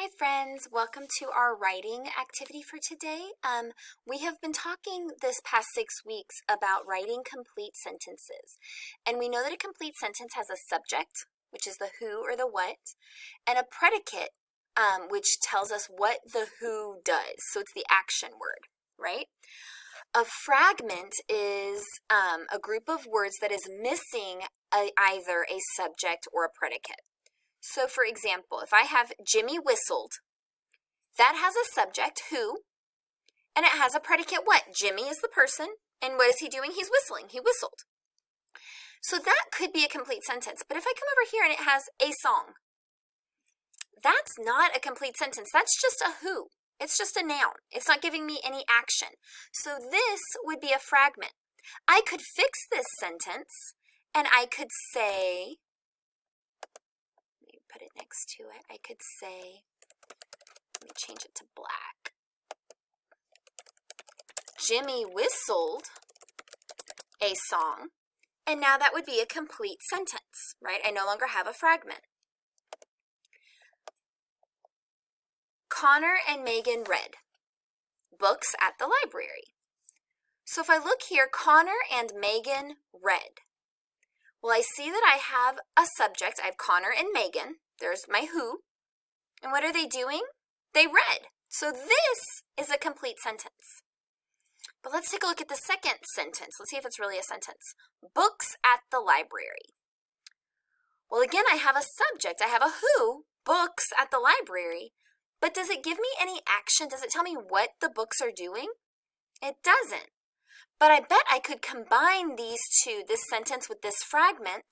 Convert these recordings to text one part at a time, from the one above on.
Hi friends, welcome to our writing activity for today. We have been talking this past 6 weeks about writing complete sentences. And we know that a complete sentence has a subject, which is the who or the what, and a predicate, which tells us what the who does. So it's the action word, right? A fragment is a group of words that is missing either a subject or a predicate. So for example, if I have Jimmy whistled, that has a subject, who, and it has a predicate, what? Jimmy is the person, and what is he doing? He's whistling. He whistled. So that could be a complete sentence. But if I come over here and it has a song, that's not a complete sentence. That's just a who. It's just a noun. It's not giving me any action. So this would be a fragment. I could fix this sentence, and I could say, put it next to it. I could say, let me change it to black. Jimmy whistled a song, and now that would be a complete sentence, right? I no longer have a fragment. Connor and Megan read books at the library. So if I look here, Connor and Megan read. Well, I see that I have a subject. I have Connor and Megan. There's my who. And what are they doing? They read. So this is a complete sentence. But let's take a look at the second sentence. Let's see if it's really a sentence. Books at the library. Well, again, I have a subject. I have a who, books at the library. But does it give me any action? Does it tell me what the books are doing? It doesn't. But I bet I could combine these two, this sentence with this fragment,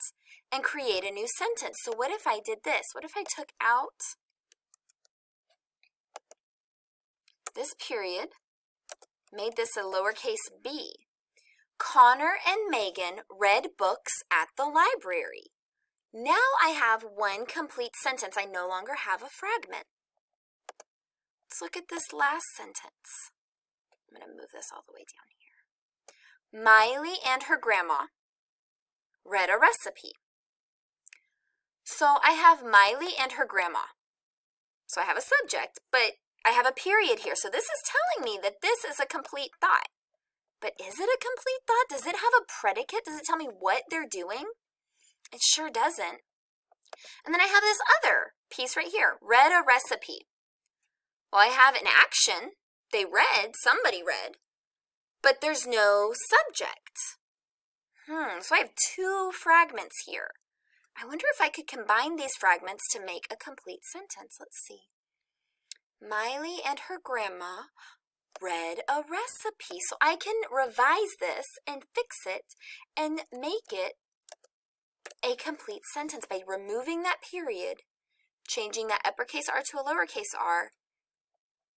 and create a new sentence. So what if I did this? What if I took out this period, made this a lowercase b? Connor and Megan read books at the library. Now I have one complete sentence. I no longer have a fragment. Let's look at this last sentence. I'm going to move this all the way down here. Miley and her grandma read a recipe. So I have Miley and her grandma. So I have a subject, but I have a period here. So this is telling me that this is a complete thought. But is it a complete thought? Does it have a predicate? Does it tell me what they're doing? It sure doesn't. And then I have this other piece right here, read a recipe. Well, I have an action. They read, somebody read. But there's no subject. So I have two fragments here. I wonder if I could combine these fragments to make a complete sentence. Let's see. Miley and her grandma read a recipe. So I can revise this and fix it and make it a complete sentence by removing that period, changing that uppercase R to a lowercase r.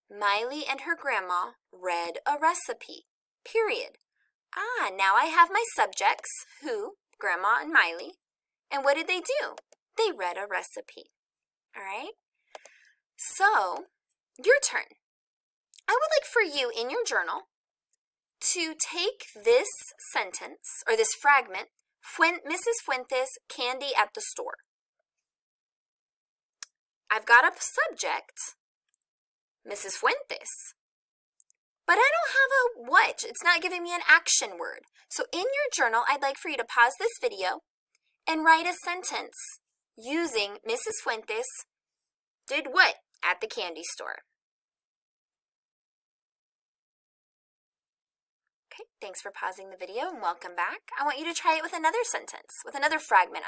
Miley and her grandma read a recipe. Period. Now I have my subjects, who, Grandma and Miley. And what did they do? They read a recipe. All right? So, your turn. I would like for you in your journal to take this sentence, or this fragment, Mrs. Fuentes, candy at the store. I've got a subject, Mrs. Fuentes. But I don't have a what. It's not giving me an action word. So in your journal, I'd like for you to pause this video and write a sentence using Mrs. Fuentes did what at the candy store. Okay, thanks for pausing the video and welcome back. I want you to try it with another sentence, with another fragment,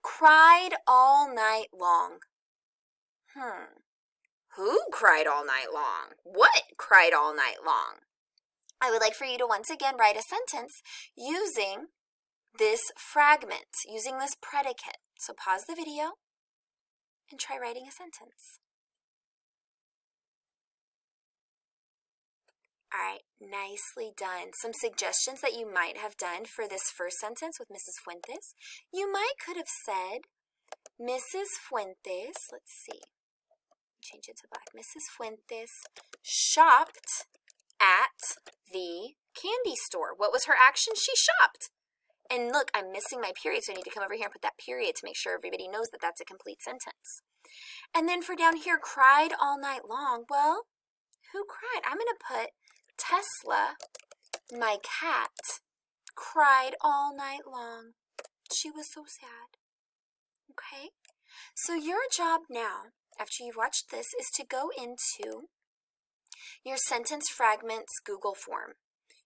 Cried all night long. Who cried all night long? What cried all night long? I would like for you to once again write a sentence using this fragment, using this predicate. So pause the video and try writing a sentence. All right, nicely done. Some suggestions that you might have done for this first sentence with Mrs. Fuentes. You could have said, Mrs. Fuentes, let's see. Change it to black. Mrs. Fuentes shopped at the candy store. What was her action? She shopped. And look, I'm missing my period, so I need to come over here and put that period to make sure everybody knows that that's a complete sentence. And then for down here, cried all night long. Well, who cried? I'm going to put Tesla, my cat, cried all night long. She was so sad. Okay? So your job now, after you've watched this, is to go into your sentence fragments Google form.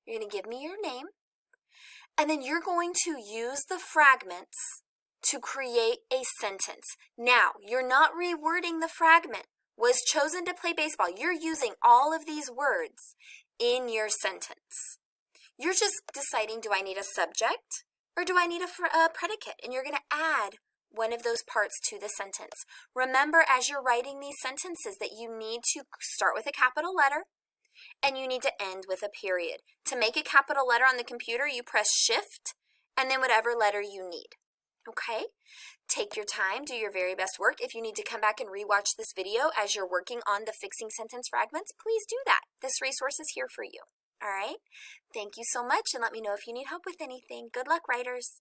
You're going to give me your name, and then you're going to use the fragments to create a sentence. Now, you're not rewording the fragment. Was chosen to play baseball. You're using all of these words in your sentence. You're just deciding, do I need a subject or do I need a predicate? And you're going to add one of those parts to the sentence. Remember, as you're writing these sentences, that you need to start with a capital letter and you need to end with a period. To make a capital letter on the computer, you press Shift and then whatever letter you need. Okay? Take your time, do your very best work. If you need to come back and rewatch this video as you're working on the fixing sentence fragments, please do that. This resource is here for you. All right? Thank you so much, and let me know if you need help with anything. Good luck, writers.